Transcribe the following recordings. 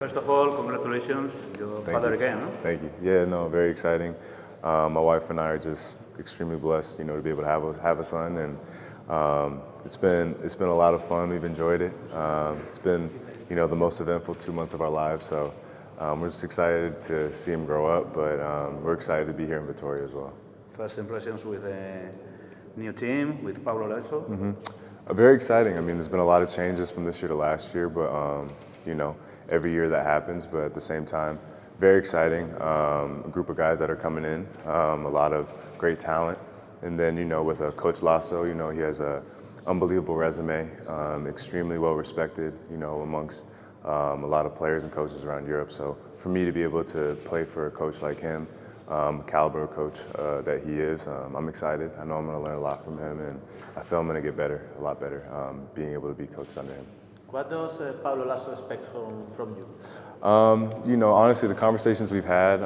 First of all, congratulations, your father again. No? Thank you. Yeah, no, very exciting. My wife and I are just extremely blessed, to be able to have a son, and it's been a lot of fun. We've enjoyed it. It's been, the most eventful 2 months of our lives. So we're just excited to see him grow up, but we're excited to be here in Vitoria as well. First impressions with a new team, with Paulo Laso. Very exciting. I mean, there's been a lot of changes from this year to last year, but every year that happens. But at the same time, very exciting. A group of guys that are coming in, a lot of great talent, and then with Coach Laso, he has a unbelievable resume, extremely well respected, amongst a lot of players and coaches around Europe. So for me to be able to play for a coach like him, caliber coach that he is, I'm excited. I know I'm going to learn a lot from him, and I feel I'm going to get better, a lot better, being able to be coached under him. What does Paulo Laso expect from you? Honestly, the conversations we've had,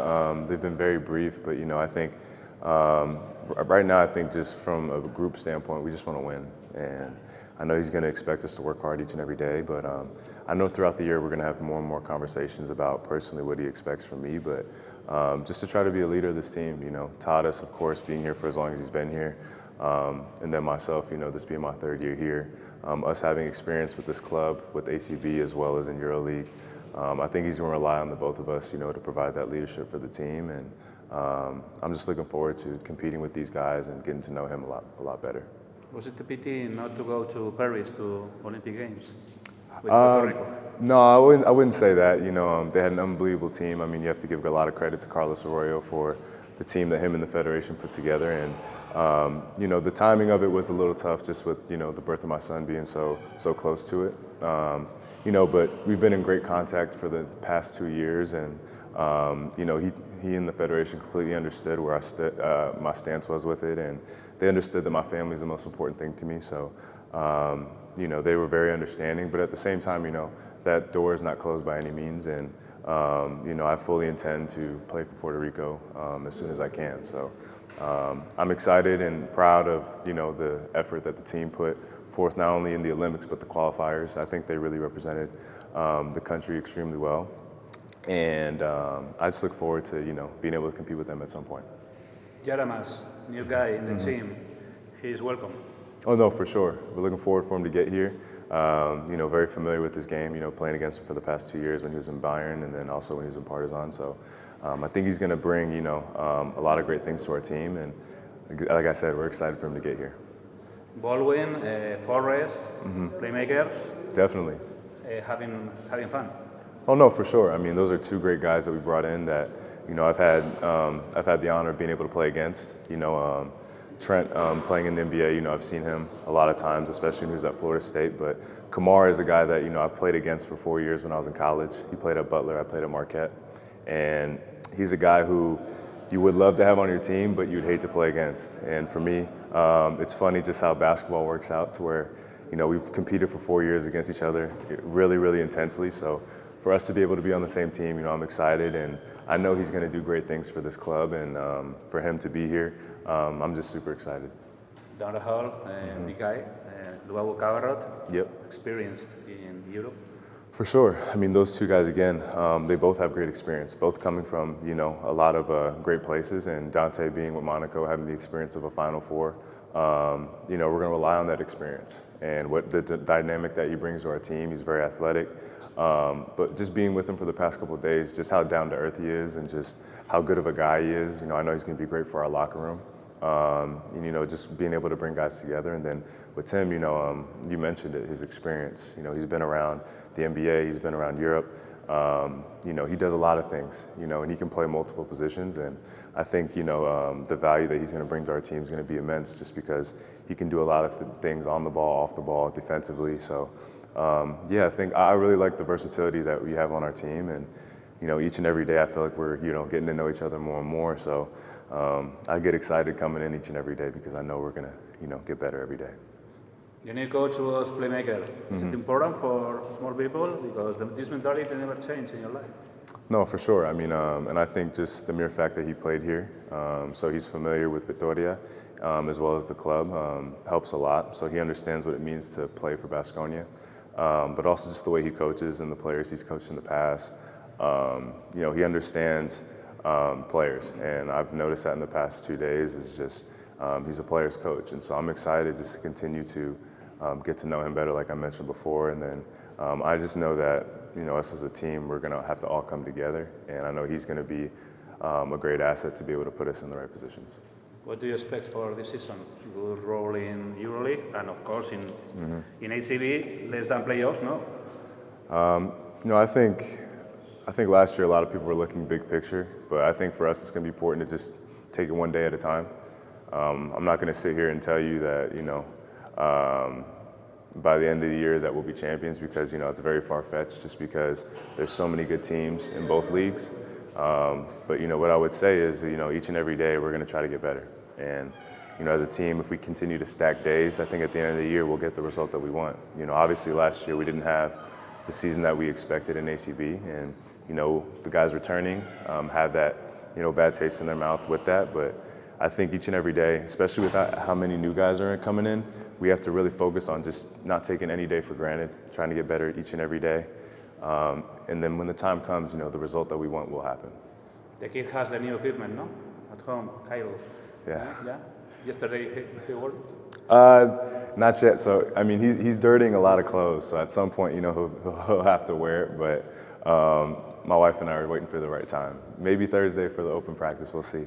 they've been very brief, but I think right now, I think just from a group standpoint, we just want to win, and I know he's going to expect us to work hard each and every day, but I know throughout the year we're going to have more and more conversations about personally what he expects from me, but just to try to be a leader of this team. Toda, of course, being here for as long as he's been here, and then myself, this being my third year here, us having experience with this club, with ACB as well as in EuroLeague. I think he's going to rely on the both of us, to provide that leadership for the team, and I'm just looking forward to competing with these guys and getting to know him a lot better. Was it a pity not to go to Paris to Olympic Games with Puerto Rico? No, I wouldn't say that. They had an unbelievable team. I mean, you have to give a lot of credit to Carlos Arroyo for the team that him and the Federation put together, and the timing of it was a little tough, just with the birth of my son being so close to it. But we've been in great contact for the past 2 years, and he and the Federation completely understood where my stance was with it, and they understood that my family is the most important thing to me. So they were very understanding, but at the same time, that door is not closed by any means, and I fully intend to play for Puerto Rico as soon as I can. So I'm excited and proud of the effort that the team put forth, not only in the Olympics but the qualifiers. I think they really represented the country extremely well, and I just look forward to being able to compete with them at some point. Jaramas, new guy in the team, he's welcome. Oh no, for sure. We're looking forward for him to get here. Very familiar with his game, playing against him for the past 2 years when he was in Bayern and then also when he was in Partizan. So I think he's going to bring, a lot of great things to our team. And like I said, we're excited for him to get here. Baldwin, Forrest, playmakers. Definitely. Having fun. Oh no, for sure. I mean, those are two great guys that we brought in that, I've had the honor of being able to play against. Trent playing in the NBA, I've seen him a lot of times, especially when he was at Florida State. But Kamar is a guy that, I've played against for 4 years when I was in college. He played at Butler, I played at Marquette. And he's a guy who you would love to have on your team, but you'd hate to play against. And for me, it's funny just how basketball works out to where, we've competed for 4 years against each other really, really intensely. So for us to be able to be on the same team, I'm excited, and I know he's going to do great things for this club, and for him to be here, I'm just super excited. Down the hall, Nikai, Luau Cabarrot, Yep. Experienced in Europe. For sure. I mean, those two guys, again, they both have great experience, both coming from, a lot of great places, and Dante being with Monaco, having the experience of a Final Four. We're going to rely on that experience and what the dynamic that he brings to our team. He's very athletic. But just being with him for the past couple of days, just how down to earth he is and just how good of a guy he is, I know he's going to be great for our locker room. Just being able to bring guys together. And then with Tim, you mentioned it, his experience. He's been around the NBA, he's been around Europe. He does a lot of things, and he can play multiple positions. And I think, the value that he's going to bring to our team is going to be immense just because he can do a lot of things on the ball, off the ball, defensively. So, I think I really like the versatility that we have on our team. And, each and every day I feel like we're, getting to know each other more and more. So I get excited coming in each and every day because I know we're going to, get better every day. Your new coach was playmaker. Is it important for small people? Because this mentality never changed in your life. No, for sure. I mean, and I think just the mere fact that he played here, so he's familiar with Vitoria, as well as the club, helps a lot. So he understands what it means to play for Baskonia. but also just the way he coaches and the players he's coached in the past. You know, he understands players, and I've noticed that in the past 2 days. Is just he's a player's coach, and so I'm excited just to continue to get to know him better, like I mentioned before. And then I just know that, you know, us as a team, we're going to have to all come together, and I know he's going to be a great asset to be able to put us in the right positions. What do you expect for this season? Good role in EuroLeague and, of course, in ACB, less than playoffs, no? You know, I think last year a lot of people were looking big picture, but I think for us it's going to be important to just take it one day at a time. I'm not going to sit here and tell you that, you know, by the end of the year that we'll be champions, because, you know, it's very far-fetched just because there's so many good teams in both leagues. But, you know, what I would say is, you know, each and every day we're going to try to get better. And, you know, as a team, if we continue to stack days, I think at the end of the year we'll get the result that we want. You know, obviously last year we didn't have the season that we expected in ACB, and, you know, the guys returning have that, you know, bad taste in their mouth with that. But I think each and every day, especially with how many new guys are coming in, we have to really focus on just not taking any day for granted, trying to get better each and every day. And then when the time comes, you know, the result that we want will happen. The kid has the new equipment, no? At home, Kyle. Yeah. Yeah? Yesterday he wore? Not yet. So, I mean, he's dirtying a lot of clothes. So at some point, you know, he'll have to wear it. But my wife and I are waiting for the right time. Maybe Thursday for the open practice. We'll see.